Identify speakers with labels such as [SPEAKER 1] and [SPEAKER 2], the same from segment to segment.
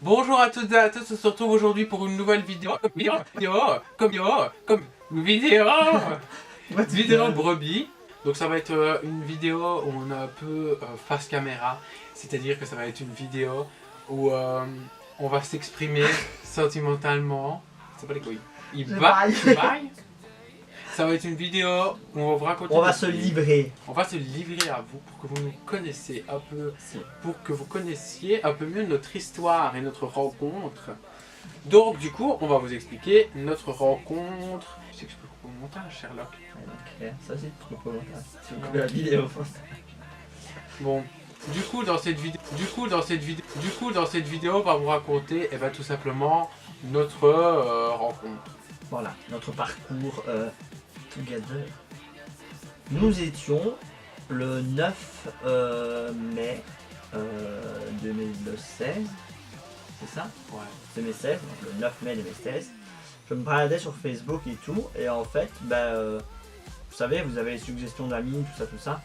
[SPEAKER 1] Bonjour à toutes et à tous, on se retrouve aujourd'hui pour une nouvelle vidéo. Vidéo brebis. Donc ça va être une vidéo où on est un peu face caméra. C'est-à-dire que ça va être une vidéo où on va s'exprimer sentimentalement. C'est pas les couilles. Il baille. Ça va être une vidéo où on va raconter.
[SPEAKER 2] On va se livrer.
[SPEAKER 1] On va se livrer à vous pour que vous nous connaissiez un peu, pour que vous connaissiez un peu mieux notre histoire et notre rencontre. Donc du coup, on va vous expliquer notre rencontre. Je sais que je peux couper au montage, Sherlock.
[SPEAKER 2] Ok, ça c'est trop pour le montage. Si vous coupez la vidéo.
[SPEAKER 1] Bon, du coup dans cette vidéo, on va vous raconter, tout simplement notre rencontre.
[SPEAKER 2] Voilà, notre parcours together. Nous étions le 9 mai 2016, c'est ça?
[SPEAKER 1] Ouais.
[SPEAKER 2] 2016, donc le 9 mai 2016. Je me baladais sur Facebook et tout, et en fait, vous savez, vous avez les suggestions d'amis, tout ça.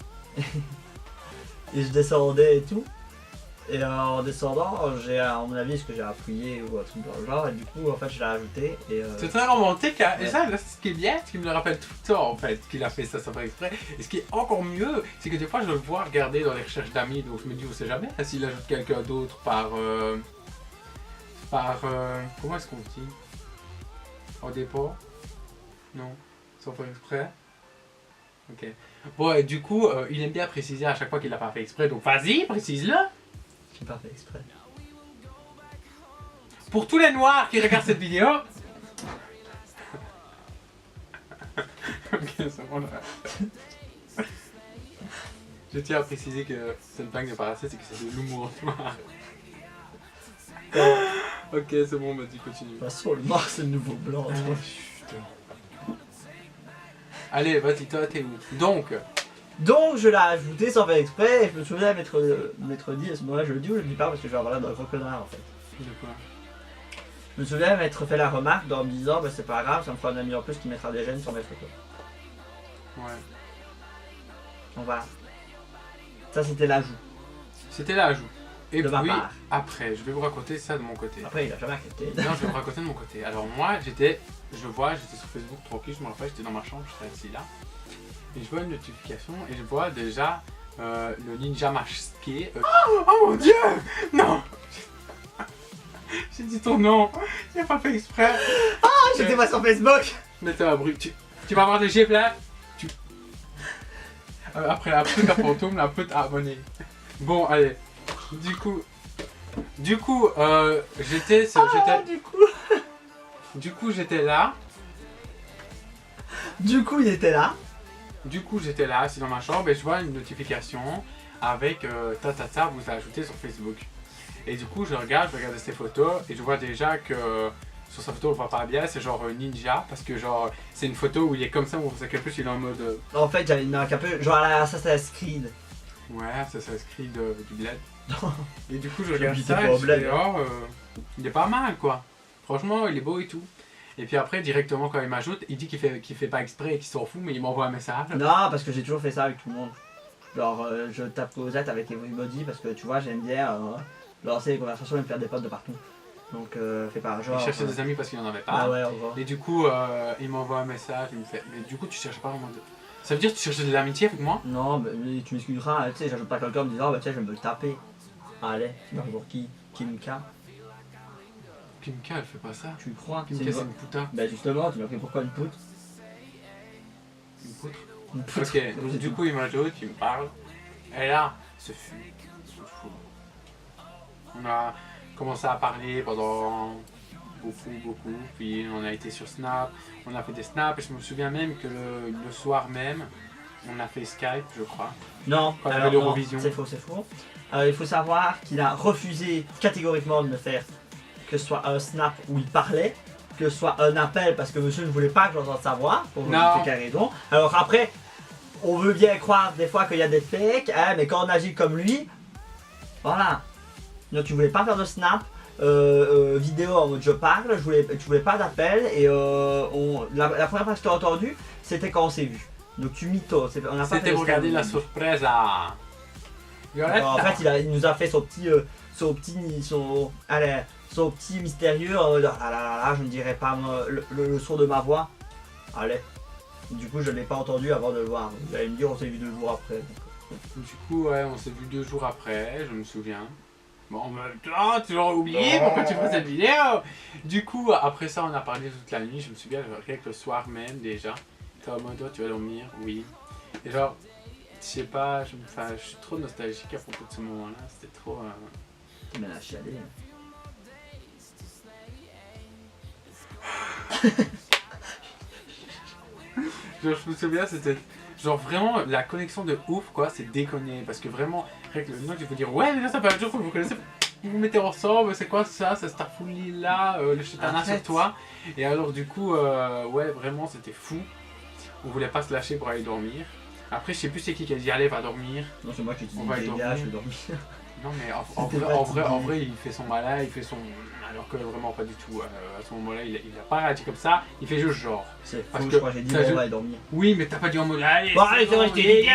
[SPEAKER 2] Et je descendais et tout. Et en descendant, à mon avis, ce que j'ai appuyé ou un truc dans le genre, et du coup, en fait, je l'ai ajouté.
[SPEAKER 1] C'est très romantique, hein.
[SPEAKER 2] Ouais.
[SPEAKER 1] Et ça, là, c'est ce qui est bien, ce qui me le rappelle tout le temps, en fait, qu'il a fait ça sans faire exprès. Et ce qui est encore mieux, c'est que des fois, je le vois regarder dans les recherches d'amis, donc je me dis, on sait jamais, hein, s'il ajoute quelqu'un d'autre par comment est-ce qu'on dit? Au départ? Non, sans faire exprès. Ok. Bon, et du coup, il aime bien préciser à chaque fois qu'il l'a pas fait exprès, donc vas-y, précise-le.
[SPEAKER 2] J'ai pas fait exprès.
[SPEAKER 1] Pour tous les noirs qui regardent cette vidéo. Ok, c'est bon là. Je tiens à préciser que cette blague n'est pas raciste, c'est que c'est de l'humour noir. Ok, c'est bon, vas-y, continue.
[SPEAKER 2] De toute façon, le noir, c'est le nouveau blanc.
[SPEAKER 1] Putain. Allez, vas-y, toi, t'es où?
[SPEAKER 2] Donc, je l'ai ajouté sans faire exprès, et je me souviens m'être dit, à ce moment-là, je le dis ou je le dis pas, parce que je vais avoir l'air d'un gros connard en fait.
[SPEAKER 1] De quoi?
[SPEAKER 2] Je me souviens m'être fait la remarque en me disant, c'est pas grave, ça me fera un ami en plus qui mettra des gènes sur mes photos.
[SPEAKER 1] Ouais.
[SPEAKER 2] Donc voilà. Ça, c'était l'ajout.
[SPEAKER 1] C'était l'ajout. Et
[SPEAKER 2] De ma
[SPEAKER 1] puis,
[SPEAKER 2] part.
[SPEAKER 1] après, je vais vous raconter ça de mon côté.
[SPEAKER 2] Après, il a jamais accepté.
[SPEAKER 1] Non, je vais vous raconter de mon côté. Alors moi, j'étais sur Facebook tranquille, je me rappelle, j'étais dans ma chambre, j'étais assis là. Et je vois une notification et je vois déjà le ninja masqué. Oh mon dieu! Non! J'ai dit ton nom, il a pas fait exprès.
[SPEAKER 2] Ah, j'étais pas sur Facebook.
[SPEAKER 1] Mais t'es un bruit, tu vas avoir des gifles là. Après la pute à fantôme, la pute à abonné. Bon, allez. Du coup, j'étais là.
[SPEAKER 2] Du coup, il était là.
[SPEAKER 1] Du coup, j'étais là, assis dans ma chambre et je vois une notification avec Tata vous a ajouté sur Facebook. Et du coup, je regarde ses photos et je vois déjà que sur sa photo, on voit pas bien, c'est genre ninja parce que genre c'est une photo où il est comme ça, où on sait qu'en plus il est en mode.
[SPEAKER 2] En fait, j'avais une marque un peu, genre à la Assassin's Creed.
[SPEAKER 1] Ouais, ça s'inscrit du bled. Et du coup, je
[SPEAKER 2] Je
[SPEAKER 1] regarde
[SPEAKER 2] habitais
[SPEAKER 1] ça
[SPEAKER 2] pas
[SPEAKER 1] et
[SPEAKER 2] au
[SPEAKER 1] je
[SPEAKER 2] bled,
[SPEAKER 1] fais, il est pas mal quoi. Franchement, il est beau et tout. Et puis après, directement quand il m'ajoute, il dit qu'il fait pas exprès et qu'il s'en fout, mais il m'envoie un message.
[SPEAKER 2] Non, parce que j'ai toujours fait ça avec tout le monde. Genre, je tape Cosette avec les emojis parce que tu vois, j'aime bien lancer les conversations et me faire des potes de partout. Donc, fais pas genre.
[SPEAKER 1] Il cherchait des amis parce qu'il en avait pas.
[SPEAKER 2] Ah ouais, au revoir.
[SPEAKER 1] Et du coup, il m'envoie un message, il me fait, mais du coup, tu cherches pas vraiment de. Ça veut dire que tu cherchais de l'amitié avec moi?
[SPEAKER 2] Non, mais tu m'excuseras, tu sais, j'ajoute pas quelqu'un en me disant, tiens, je vais me le taper. Allez, tu marques pour qui? Kimka?
[SPEAKER 1] Kimka, elle fait pas ça.
[SPEAKER 2] Tu crois?
[SPEAKER 1] Kimka, c'est une puta.
[SPEAKER 2] Bah justement, tu m'as pris pourquoi une poutre?
[SPEAKER 1] Une poutre.
[SPEAKER 2] Une poutre.
[SPEAKER 1] Ok, donc du coup, il m'ajoute, il me parle. Et là, ce fut fou. On a commencé à parler pendant beaucoup. Puis on a été sur Snap, on a fait des snaps. Et je me souviens même que le soir même, on a fait Skype, je crois.
[SPEAKER 2] Non,
[SPEAKER 1] Quand il y
[SPEAKER 2] alors
[SPEAKER 1] avait
[SPEAKER 2] non,
[SPEAKER 1] l'Eurovision.
[SPEAKER 2] c'est faux. Il faut savoir qu'il a refusé catégoriquement de me faire que ce soit un snap où il parlait, que ce soit un appel parce que monsieur ne voulait pas que j'entende sa voix, pour vous expliquer la raison. Alors après, on veut bien croire des fois qu'il y a des fakes, hein, mais quand on agit comme lui, voilà. Donc tu voulais pas faire de snap, vidéo en mode je parle, tu voulais pas d'appel et la première fois que je t'ai entendu, c'était quand on s'est vu. Donc tu mythos, on a pas fait
[SPEAKER 1] C'était
[SPEAKER 2] de
[SPEAKER 1] regarder
[SPEAKER 2] snap.
[SPEAKER 1] la surprise à.
[SPEAKER 2] En fait, il nous a fait son petit son petit mystérieux, ah là là là, je ne dirais pas le son de ma voix. Allez. Du coup, je ne l'ai pas entendu avant de le voir. Vous allez me dire, on s'est vu 2 jours après.
[SPEAKER 1] Du coup, ouais, on s'est vu 2 jours après, je me souviens. Bon, en même temps, tu l'aurais oublié, pourquoi tu fais cette vidéo? Du coup, après ça, on a parlé toute la nuit, je me souviens, rien que le soir même déjà. T'es en mode, tu vas dormir? Oui. Et genre, je sais pas, je suis trop nostalgique à propos de ce moment-là, c'était trop...
[SPEAKER 2] Tu m'as lâché aller.
[SPEAKER 1] Genre, je me souviens, c'était genre vraiment la connexion de ouf, quoi, c'est déconné. Parce que vraiment, rien que le nom, tu peux dire, ouais, mais là, ça fait un jour que vous connaissez, vous vous mettez ensemble, c'est quoi ça, c'est Starfully là, le Chitana sur toi. Et alors, du coup, ouais, vraiment, c'était fou. On voulait pas se lâcher pour aller dormir. Après, je sais plus c'est qui a dit, allez, va dormir.
[SPEAKER 2] Non, c'est moi qui te dis,
[SPEAKER 1] On va aller
[SPEAKER 2] les gars, je vais dormir.
[SPEAKER 1] Non, mais en vrai, il fait son malin, il fait son. Alors que vraiment pas du tout. À ce moment-là, il a pas réagi comme ça, il fait juste genre.
[SPEAKER 2] C'est
[SPEAKER 1] Parce
[SPEAKER 2] faux,
[SPEAKER 1] que
[SPEAKER 2] je crois que j'ai dit, bon, on va aller dormir.
[SPEAKER 1] Oui, mais t'as pas dit en mode, allez,
[SPEAKER 2] Bon, allez, c'est vrai, je t'ai dit,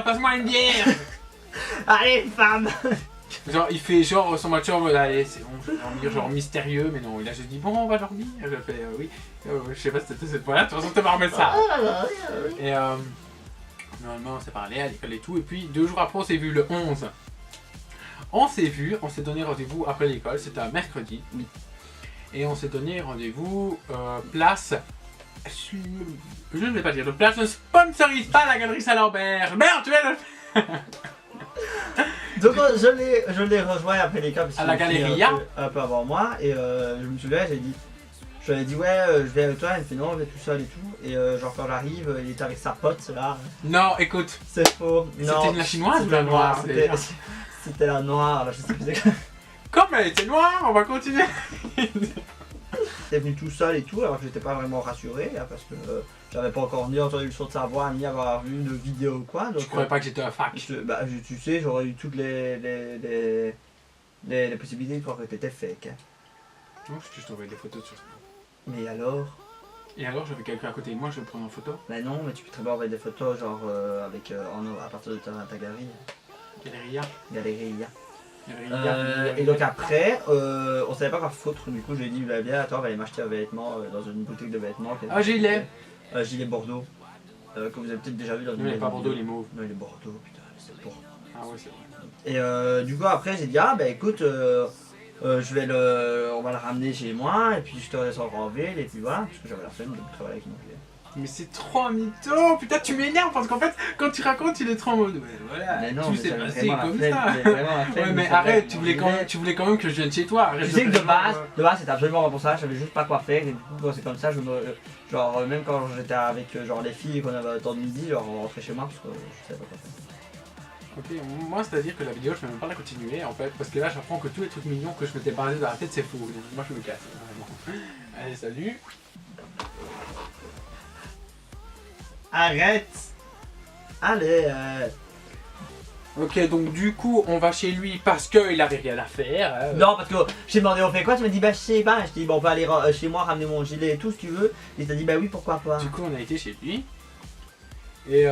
[SPEAKER 1] passe-moi une bière.
[SPEAKER 2] Allez, femme.
[SPEAKER 1] Genre, il fait genre son match en mode, allez, c'est bon, je vais dormir, genre mystérieux, mais non, il a juste dit, bon, on va dormir. Je fais, oui. Je sais pas si c'était cette fois-là, de toute façon, t'as pas remis ça. Et normalement, on s'est parlé à l'école et tout, et puis 2 jours après, on s'est vu le 11. On s'est donné rendez-vous après l'école, c'était un mercredi.
[SPEAKER 2] Oui.
[SPEAKER 1] Et on s'est donné rendez-vous place. Je ne vais pas dire, le place ne sponsorise pas la galerie Saint-Lambert. Merde, tu es
[SPEAKER 2] Donc je l'ai rejoint après l'école parce
[SPEAKER 1] à la
[SPEAKER 2] qu'il
[SPEAKER 1] galerie
[SPEAKER 2] un peu avant moi et je me souviens, je lui ai dit ouais je vais avec toi, il me fait non je vais tout seul et tout et genre quand j'arrive il était avec sa pote là.
[SPEAKER 1] Non écoute,
[SPEAKER 2] c'est faux.
[SPEAKER 1] C'était la chinoise ou la noire?
[SPEAKER 2] C'était la noire là, je sais plus exactement.
[SPEAKER 1] Comme elle était noire, on va continuer.
[SPEAKER 2] T'es venu tout seul et tout alors que j'étais pas vraiment rassuré hein, parce que j'avais pas encore ni entendu le son de sa voix ni avoir vu de vidéo ou quoi. Donc,
[SPEAKER 1] je croyais pas que j'étais un fac.
[SPEAKER 2] Tu sais, j'aurais eu toutes les possibilités de croire que t'étais fake. Hein.
[SPEAKER 1] Non, je t'envoyais des photos sur ça.
[SPEAKER 2] Mais alors?
[SPEAKER 1] Et alors, j'avais quelqu'un à côté de moi, je vais prendre en photo.
[SPEAKER 2] Bah non, mais tu peux très bien envoyer des photos genre avec à partir de ta galerie. Galerie. Et donc après, on savait pas quoi foutre, du coup j'ai dit bah, viens, attends, on va aller m'acheter un vêtement dans une boutique de vêtements.
[SPEAKER 1] Ah, gilet!
[SPEAKER 2] Gilet Bordeaux, que vous avez peut-être déjà vu dans une.
[SPEAKER 1] Non, il n'est pas Bordeaux, il est mauve.
[SPEAKER 2] Non, il est Bordeaux, putain, c'est Bordeaux.
[SPEAKER 1] Ah ouais, c'est vrai.
[SPEAKER 2] Et du coup après j'ai dit ah bah écoute, on va le ramener chez moi et puis je te descendrai en ville et puis voilà, parce que j'avais la flemme de travailler avec une ville.
[SPEAKER 1] Mais c'est trop un mytho! Putain, tu m'énerves parce qu'en fait, quand tu racontes, il est trop en mode. Ouais, voilà,
[SPEAKER 2] mais non,
[SPEAKER 1] tout
[SPEAKER 2] mais
[SPEAKER 1] s'est passé comme ça.
[SPEAKER 2] Ouais,
[SPEAKER 1] mais arrête, tu voulais quand même que je vienne chez toi. Arrête
[SPEAKER 2] tu sais que de base c'était absolument pas pour ça, je savais juste pas quoi faire et du coup quand c'est comme ça, genre même quand j'étais avec genre les filles qu'on avait un temps de midi, genre on rentrait chez moi parce que je savais pas quoi faire.
[SPEAKER 1] Ok, moi c'est à dire que la vidéo je vais même pas la continuer en fait, parce que là j'apprends que tous les trucs mignons que je m'étais basé dans la tête c'est faux. Moi je me casse, vraiment. Allez, salut!
[SPEAKER 2] Arrête! Allez!
[SPEAKER 1] Ok, donc du coup on va chez lui parce qu'il avait rien à faire.
[SPEAKER 2] Non, parce que j'ai demandé on fait quoi? Tu m'as dit bah je sais pas. Je t'ai dit bon on va aller chez moi ramener mon gilet et tout si tu veux. Et t'as dit bah oui pourquoi pas.
[SPEAKER 1] Du coup on a été chez lui. Et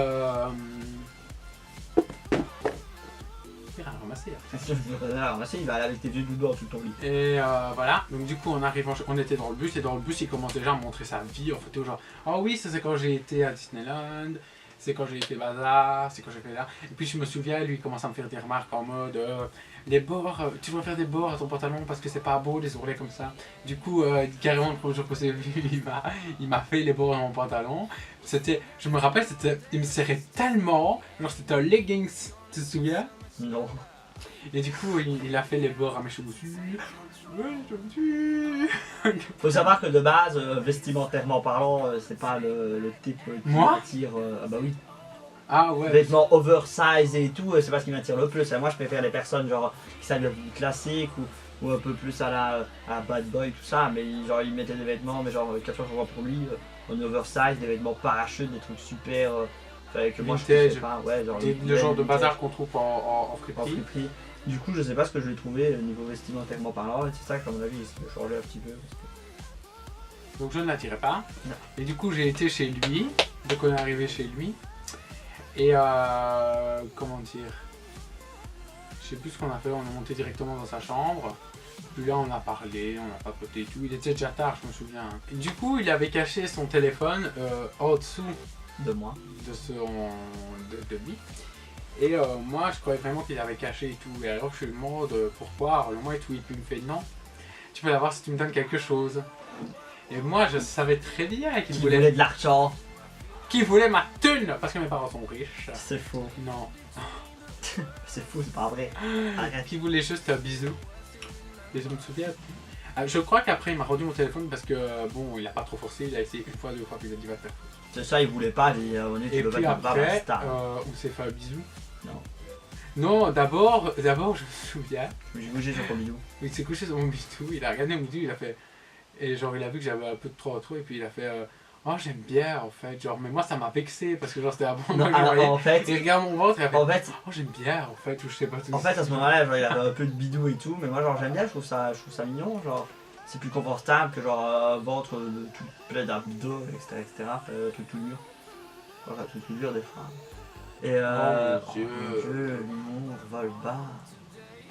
[SPEAKER 2] ramasser, il va aller avec tes vieux doudous en dessous de ton lit.
[SPEAKER 1] Et voilà, donc du coup on arrive, on était dans le bus et dans le bus il commence déjà à me montrer sa vie en photo genre oh oui ça c'est quand j'ai été à Disneyland, c'est quand j'ai été bazar, c'est quand j'ai fait là. Et puis je me souviens lui il commence à me faire des remarques en mode les bords, tu dois faire des bords à ton pantalon parce que c'est pas beau les ourlets comme ça. Du coup carrément le premier jour qu'on s'est vu il m'a fait les bords dans mon pantalon. C'était, je me rappelle il me serrait tellement, genre c'était un leggings, tu te souviens?
[SPEAKER 2] Non.
[SPEAKER 1] Et du coup, il a fait les bords à mes cheveux dessus.
[SPEAKER 2] Faut savoir que de base, vestimentairement parlant, c'est pas le type qui m'attire. Ah bah oui.
[SPEAKER 1] Ah ouais.
[SPEAKER 2] Vêtements oversize et tout, c'est pas ce qui m'attire le plus. Moi, je préfère les personnes genre qui s'habillent classiques ou un peu plus à la bad boy tout ça. Mais genre ils mettaient des vêtements, mais genre 4 fois pour lui, en oversize, des vêtements parachutes, des trucs super. Que moi je sais pas, ouais, genre
[SPEAKER 1] le genre de bazar qu'on trouve en friperie.
[SPEAKER 2] Du coup, je sais pas ce que je vais trouver au niveau vestimentairement parlant, et c'est ça qu'à mon avis, il se changer un petit peu.
[SPEAKER 1] Donc je ne l'attirais pas.
[SPEAKER 2] Non.
[SPEAKER 1] Et du coup, j'ai été chez lui. Donc on est arrivé chez lui. Et comment dire, je sais plus ce qu'on a fait, on est monté directement dans sa chambre. Puis là on a parlé, on a papoté et tout. Il était déjà tard, je me souviens. Et du coup il avait caché son téléphone en dessous
[SPEAKER 2] De moi.
[SPEAKER 1] de lui. Et moi je croyais vraiment qu'il avait caché et tout. Et alors je lui demande pourquoi, le moi et tout. Et puis il me fait non, tu peux l'avoir si tu me donnes quelque chose. Et moi je savais très bien qu'il voulait
[SPEAKER 2] de l'argent.
[SPEAKER 1] Qu'il voulait ma thune parce que mes parents sont riches.
[SPEAKER 2] C'est faux.
[SPEAKER 1] Non.
[SPEAKER 2] C'est fou, c'est pas vrai. Arrête.
[SPEAKER 1] Qui voulait juste un bisou. Et je me souviens. Je crois qu'après il m'a rendu mon téléphone parce que bon, il a pas trop forcé, il a essayé une fois, deux fois, puis il a dit va faire.
[SPEAKER 2] C'est ça, il voulait pas, il on est
[SPEAKER 1] Et puis après, on s'est fait un bisou.
[SPEAKER 2] Non.
[SPEAKER 1] Non, d'abord, je me souviens.
[SPEAKER 2] J'ai bougé sur ton bisou.
[SPEAKER 1] Il s'est couché sur mon bisou, il a regardé mon bisou, il a fait. Et genre il a vu que j'avais un peu de trop en trop, et puis il a fait. Oh j'aime bien en fait, genre mais moi ça m'a vexé parce que genre c'était avant
[SPEAKER 2] non, alors, en fait,
[SPEAKER 1] il regarde mon ventre et il a fait,
[SPEAKER 2] en fait,
[SPEAKER 1] oh j'aime bien en fait, ou je sais pas tout.
[SPEAKER 2] En fait à ce moment-là, genre il avait un peu de bidou et tout, mais moi genre j'aime bien, je trouve ça mignon, genre c'est plus confortable que genre un ventre de tout plein d'abdos, etc. Un truc tout dur. Voilà, un truc tout dur des fois. Et
[SPEAKER 1] oh mon Dieu,
[SPEAKER 2] l'humour vole bas.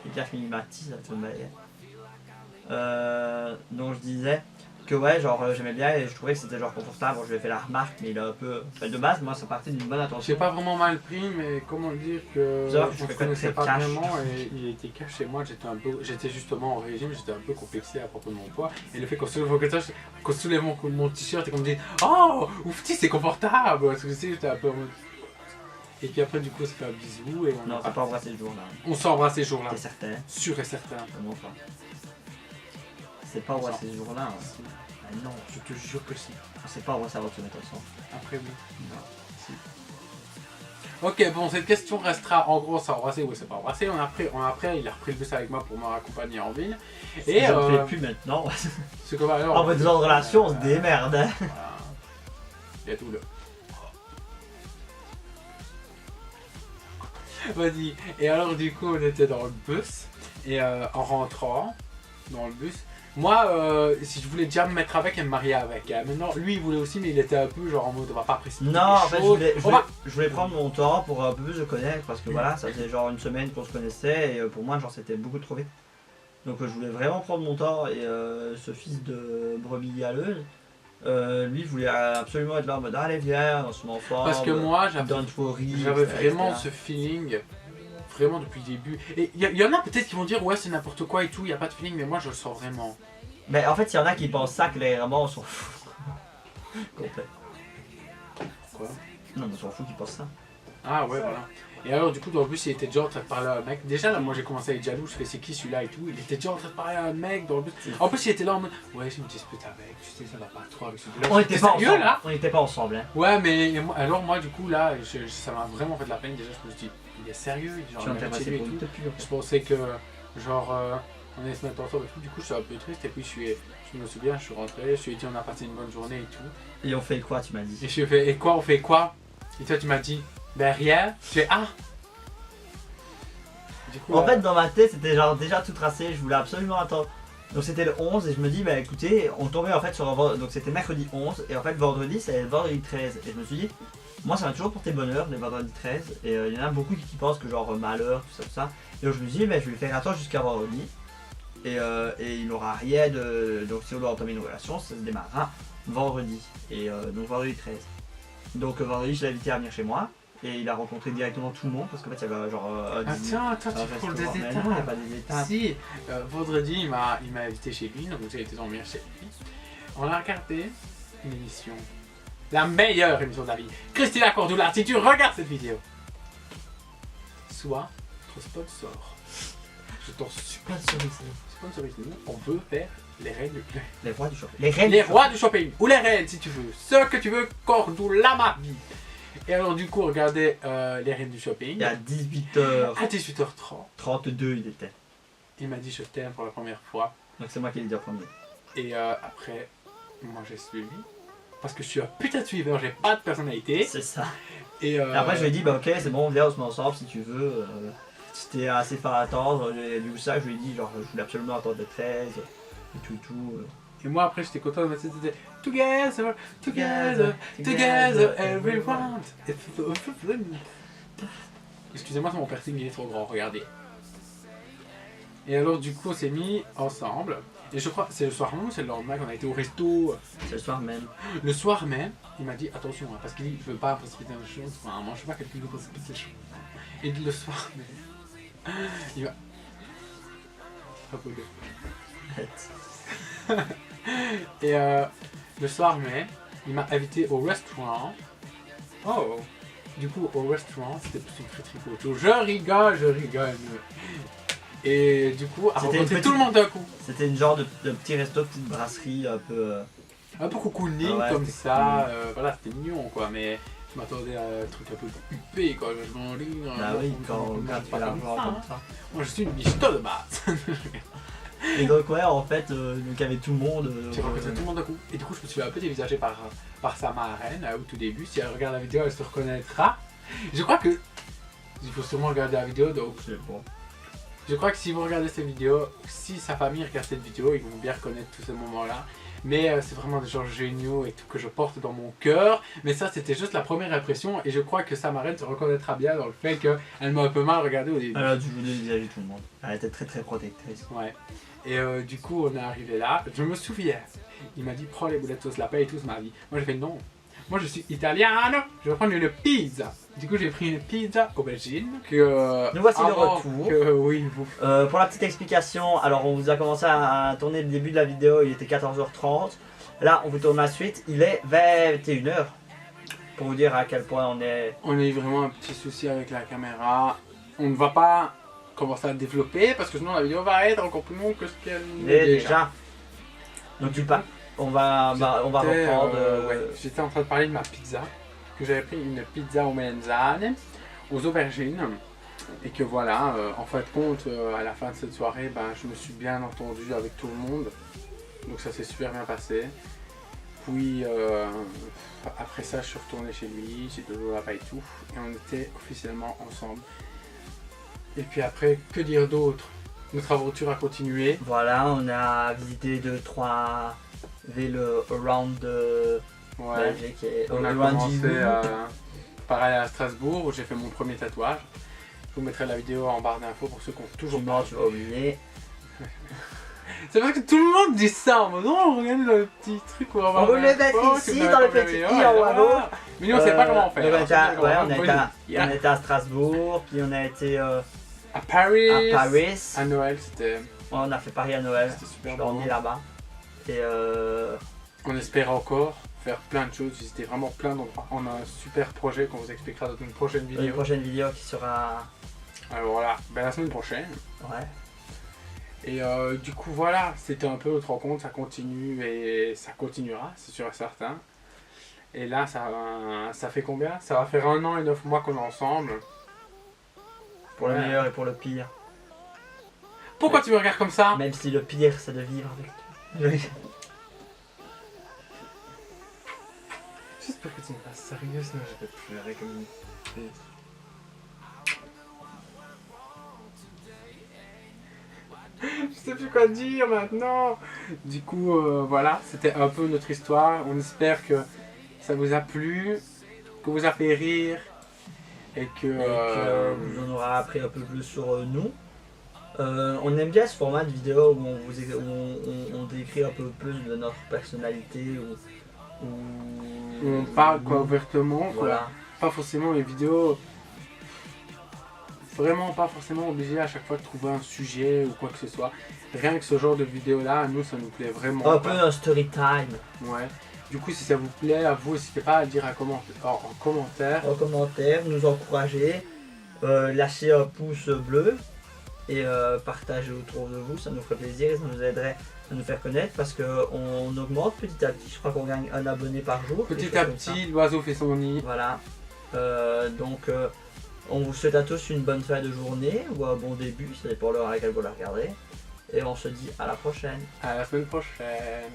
[SPEAKER 2] Et Pierre minimatise à tout le monde. Donc je disais que ouais, genre j'aimais bien et je trouvais que c'était genre confortable. Bon, je lui ai fait la remarque, mais il a un peu. Enfin, de base, moi ça partait d'une bonne intention.
[SPEAKER 1] J'ai pas vraiment mal pris, mais comment dire que
[SPEAKER 2] je
[SPEAKER 1] ne connaissais pas vraiment et il était caché. Moi j'étais justement en régime, j'étais un peu complexé à propos de mon poids. Et le fait qu'on soulève mon t-shirt et qu'on me dise oh oufti c'est confortable, parce que j'étais un peu en mode. Et puis après du coup on s'est fait un bisou et on
[SPEAKER 2] non, s'est pas embrassé ce jour-là.
[SPEAKER 1] On s'est embrassé ce jour-là.
[SPEAKER 2] T'es certain?
[SPEAKER 1] Sûr et certain.
[SPEAKER 2] Comment pas? C'est pas embrassé ce jour-là. Hein. Ah non.
[SPEAKER 1] Je te jure que si.
[SPEAKER 2] On s'est pas embrassé avant de se mettre ensemble.
[SPEAKER 1] Après oui.
[SPEAKER 2] Non. Si.
[SPEAKER 1] Ok, bon, cette question restera en gros, c'est embrassé ou c'est pas embrassé. Après, il a repris le bus avec moi pour me raccompagner en ville.
[SPEAKER 2] Et je ne fais plus maintenant.
[SPEAKER 1] C'est comme alors.
[SPEAKER 2] En mode genre de relation, on se démerde. Hein.
[SPEAKER 1] Voilà. Il y a tout là. Vas-y. Et alors, du coup, on était dans le bus. Et en rentrant dans le bus, moi, si je voulais déjà me mettre avec et me marier avec. Maintenant, lui, il voulait aussi, mais il était un peu genre en mode on va pas précipiter.
[SPEAKER 2] Non, en fait, je voulais prendre mon temps pour un peu plus le connaître parce que voilà, ça faisait genre une semaine qu'on se connaissait et pour moi, genre c'était beaucoup trop vite. Donc je voulais vraiment prendre mon temps et ce fils de brebis galeuse, lui, il voulait absolument être là en mode allez, viens, on se met ensemble.
[SPEAKER 1] Parce que moi, j'avais vraiment ce feeling. Vraiment depuis le début. Et il y en a peut-être qui vont dire ouais c'est n'importe quoi et tout, il n'y a pas de feeling, mais moi je le sens vraiment.
[SPEAKER 2] Mais en fait il y en a qui pensent ça que les vraiment on s'en fout. Complet.
[SPEAKER 1] Quoi?
[SPEAKER 2] Non mais on s'en fout qu'ils pensent ça.
[SPEAKER 1] Ah ouais voilà. Et alors du coup dans le bus il était déjà en train de parler à un mec. Déjà là moi j'ai commencé à être jaloux, je fais c'est qui celui-là et tout. Il était déjà en train de parler à un mec dans le bus. En plus il était là en mode ouais je me dispute avec, tu sais ça va pas trop avec celui-là.
[SPEAKER 2] On était pas
[SPEAKER 1] sérieux
[SPEAKER 2] ensemble
[SPEAKER 1] là.
[SPEAKER 2] On était pas ensemble hein.
[SPEAKER 1] Ouais mais alors moi du coup là ça m'a vraiment fait de la peine déjà, je me suis dit il est sérieux, genre il est chez lui et tout. Je pensais que genre on allait se mettre ensemble et tout, du coup je suis un peu triste et puis je me souviens, je suis rentré, je lui ai dit on a passé une bonne journée et tout.
[SPEAKER 2] Et on fait quoi tu m'as dit?
[SPEAKER 1] Et je lui ai fait et quoi on fait quoi? Et toi tu m'as dit ben rien, tu fais ah. Du coup,
[SPEAKER 2] en fait dans ma tête c'était genre déjà tout tracé, je voulais absolument attendre. Donc c'était le 11 et je me dis bah écoutez, on tombait en fait sur un donc c'était mercredi 11 et en fait vendredi c'est vendredi 13 et je me suis dit moi ça m'a toujours porté bonheur les vendredis 13 et il y en a beaucoup qui pensent que genre malheur tout ça et donc je me suis dit bah, je vais faire attendre jusqu'à vendredi et il n'aura rien de donc si on doit entamer une relation ça se démarrera vendredi et donc vendredi 13 donc vendredi je l'ai invité à venir chez moi et il a rencontré directement tout le monde parce qu'en fait il y avait genre
[SPEAKER 1] attends tu prends des étapes.
[SPEAKER 2] Non, il n'y a pas des étapes.
[SPEAKER 1] Si vendredi il m'a invité chez lui, donc j'ai été dormir chez lui. On a regardé une émission, la meilleure émission de la vie, Christina Cordula, si tu regardes cette vidéo, soit notre sponsor, je t'en supplie, sponsorise-nous, on veut faire les reines
[SPEAKER 2] les rois du shopping.
[SPEAKER 1] Les rois du shopping, ou les reines si tu veux, ce que tu veux, Cordula ma vie. Et alors du coup, regardez les reines du shopping.
[SPEAKER 2] Et à 18h.
[SPEAKER 1] À 18h30.
[SPEAKER 2] 32 il était.
[SPEAKER 1] Il m'a dit je t'aime pour la première fois.
[SPEAKER 2] Donc c'est moi qui l'ai dit en premier.
[SPEAKER 1] Et après, moi j'ai suivi. Parce que je suis un putain de suiveur, j'ai pas de personnalité.
[SPEAKER 2] C'est ça.
[SPEAKER 1] Et
[SPEAKER 2] après je lui ai dit bah ok c'est bon viens on se met ensemble si tu veux. C'était assez fort à attendre. Du coup ça je lui ai dit genre je voulais absolument attendre le 13 et tout.
[SPEAKER 1] Et moi après j'étais content de mettre c'était Together, together, together, everyone. Excusez-moi, mon piercing il est trop grand, regardez. Et alors du coup on s'est mis ensemble. Et je crois c'est le soir même ou c'est le lendemain qu'on a été au resto.
[SPEAKER 2] C'est le soir même.
[SPEAKER 1] Le soir même, il m'a dit attention hein, parce qu'il ne veut pas précipiter les choses. Enfin moi je sais pas quelqu'un qui précipite les choses. Et le soir même, il va... Et le soir même, il m'a invité au restaurant.
[SPEAKER 2] Oh.
[SPEAKER 1] Du coup, au restaurant, c'était plus une friterie qu'autre chose. Je rigole. Et du coup, à rencontrer tout le monde d'un coup.
[SPEAKER 2] C'était une genre de petit resto, petite brasserie un peu...
[SPEAKER 1] Un peu cocooning comme ça. Voilà, c'était mignon quoi, mais je m'attendais à un truc un peu huppé quoi. Je m'en dis.
[SPEAKER 2] Ah oui, quand tu fais l'argent comme ça.
[SPEAKER 1] Moi je suis une michto de base.
[SPEAKER 2] Et donc ouais, en fait, donc il y avait tout le monde.
[SPEAKER 1] J'ai rencontré tout le monde d'un coup. Et du coup, je me suis un peu dévisagé par sa marraine au tout début. Si elle regarde la vidéo, elle se reconnaîtra. Je crois que... Il faut sûrement regarder la vidéo, donc...
[SPEAKER 2] C'est bon.
[SPEAKER 1] Je crois que si vous regardez cette vidéo, si sa famille regarde cette vidéo, ils vont bien reconnaître tous ces moments-là. Mais c'est vraiment des gens géniaux et tout que je porte dans mon cœur. Mais ça, c'était juste la première impression. Et je crois que sa marraine se reconnaîtra bien dans le fait qu'elle m'a un peu mal regardé au début.
[SPEAKER 2] Elle a dû dévisager tout le monde. Elle était très très protectrice.
[SPEAKER 1] Ouais. Et du coup, on est arrivé là. Je me souviens. Il m'a dit prends les boulettes sauce lapin et tout ma vie. Moi, j'ai fait non. Moi, je suis italiano. Je vais prendre une pizza. Du coup, j'ai pris une pizza aubergine.
[SPEAKER 2] Nous voici de retour.
[SPEAKER 1] Oui, vous.
[SPEAKER 2] Pour la petite explication, alors on vous a commencé à tourner le début de la vidéo, il était 14h30. Là, on vous tourne la suite, il est 21h. Pour vous dire à quel point on est...
[SPEAKER 1] On a eu vraiment un petit souci avec la caméra. On ne va pas commencer à développer parce que sinon la vidéo va être encore plus longue que ce qu'elle
[SPEAKER 2] est déjà. Donc du coup, on va reprendre...
[SPEAKER 1] ouais. J'étais en train de parler de ma pizza. Que j'avais pris une pizza au melanzane, aux aubergines. Et que voilà, en fin de compte, à la fin de cette soirée, ben, je me suis bien entendu avec tout le monde. Donc ça s'est super bien passé. Puis après ça, je suis retourné chez lui, j'ai donné là-bas et tout. Et on était officiellement ensemble. Et puis après, que dire d'autre? Notre aventure a continué.
[SPEAKER 2] Voilà, on a visité 2-3 villes around
[SPEAKER 1] ouais.
[SPEAKER 2] Belgique. Et
[SPEAKER 1] on a commencé pareil à Strasbourg où j'ai fait mon premier tatouage. Je vous mettrai la vidéo en barre d'infos pour ceux qui ont toujours pas.
[SPEAKER 2] Tu vas oublier.
[SPEAKER 1] C'est parce que tout le monde dit ça en mode non, regardez dans le petit truc où on va.
[SPEAKER 2] On le mettre ici dans le petit i en haut à gauche.
[SPEAKER 1] Mais nous on sait pas comment faire.
[SPEAKER 2] On était à Strasbourg, puis on a été
[SPEAKER 1] à Paris.
[SPEAKER 2] À
[SPEAKER 1] Noël, c'était.
[SPEAKER 2] On a fait Paris à Noël.
[SPEAKER 1] C'était super
[SPEAKER 2] bon. On est là-bas. Et
[SPEAKER 1] on espère encore faire plein de choses, visiter vraiment plein d'endroits. On a un super projet qu'on vous expliquera dans une prochaine vidéo.
[SPEAKER 2] Une prochaine vidéo qui sera...
[SPEAKER 1] Alors voilà, ben, la semaine prochaine.
[SPEAKER 2] Ouais.
[SPEAKER 1] Et du coup voilà, c'était un peu notre rencontre, ça continue et ça continuera, c'est sûr et certain. Et là, ça fait combien? Ça va faire 1 an et 9 mois qu'on est ensemble.
[SPEAKER 2] Pour le meilleur et pour le pire.
[SPEAKER 1] Pourquoi tu me regardes comme ça?
[SPEAKER 2] Même si le pire, c'est de vivre avec toi.
[SPEAKER 1] J'espère que tu n'es pas sérieux, sinon je vais pleurer comme une fille. Je sais plus quoi dire maintenant. Du coup, voilà, c'était un peu notre histoire. On espère que ça vous a plu, que vous a fait rire et que
[SPEAKER 2] vous en aurez appris un peu plus sur nous. On aime bien ce format de vidéo où on décrit un peu plus de notre personnalité, où
[SPEAKER 1] on parle quoi ouvertement,
[SPEAKER 2] voilà.
[SPEAKER 1] Quoi. Pas forcément les vidéos. Vraiment pas forcément obligé à chaque fois de trouver un sujet ou quoi que ce soit. Rien que ce genre de vidéo là, nous ça nous plaît vraiment.
[SPEAKER 2] Un peu un story time.
[SPEAKER 1] Ouais. Du coup si ça vous plaît, à vous n'hésitez pas à dire en commentaire.
[SPEAKER 2] En commentaire, nous encourager, lâcher un pouce bleu et partager autour de vous, ça nous ferait plaisir et ça nous aiderait à nous faire connaître parce qu'on augmente petit à petit, je crois qu'on gagne 1 abonné par jour.
[SPEAKER 1] Petit à petit, l'oiseau fait son nid.
[SPEAKER 2] Voilà. Donc on vous souhaite à tous une bonne fin de journée ou un bon début, ça dépend de l'heure à laquelle vous la regardez. Et on se dit à la prochaine.
[SPEAKER 1] À la semaine prochaine.